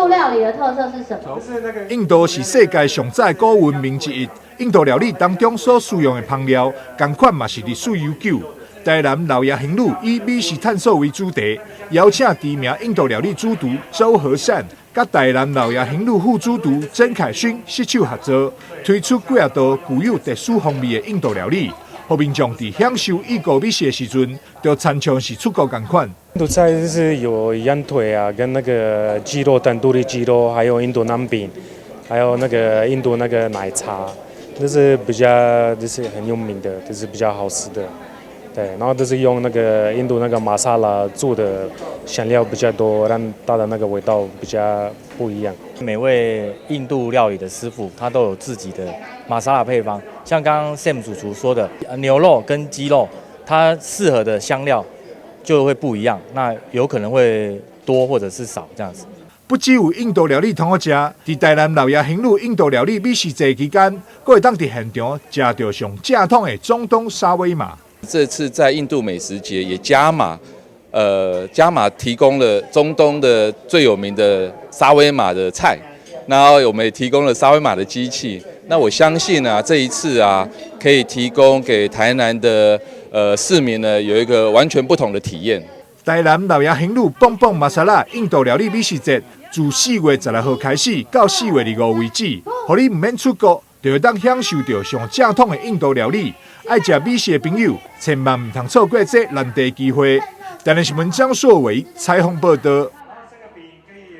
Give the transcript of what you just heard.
度料理的特色是什么？印度是世界上早的古文明之一，印度料理当中所使用的香料，同款嘛是历史悠久。台南老爷行路以美食探索为主题，邀请知名印度料理主厨周和善，甲台南老爷行路副主厨曾凯勋携手合作，推出几啊道具有特殊风味的印度料理。和民众伫享受异国美食的时阵，就参像是出国同款。印度菜就是有羊腿啊，跟那个鸡肉、丹都的鸡肉，还有印度南饼，还有那个印度那个奶茶，这是比较就是很有名的，就是比较好吃的。对，然后都是用那个印度那个玛莎拉做的香料比较多，让它的那个味道比较不一样。每位印度料理的师傅，他都有自己的玛莎拉配方。像刚刚 Sam 主厨说的，牛肉跟鸡肉，它适合的香料就会不一样，那有可能会多或者是少这样子。不只有印度料理通好食，伫台南老爷行路印度料理美食节期间，还会当伫现场食到上正统的中东沙威玛。这次在印度美食节也加码提供了中东的最有名的沙威玛的菜，然后我们也提供了沙威玛的机器。那我相信啊，这一次啊，可以提供给台南的市民呢，有一个完全不同的体验。台南老爷行路蹦蹦玛莎拉印度料理美食节，自4月16号开始到4月25为止，互你唔免出国，就会当享受到上正统的印度料理。爱食美食的朋友，千万唔通错过这难得机会。台南新闻张硕伟采访报道。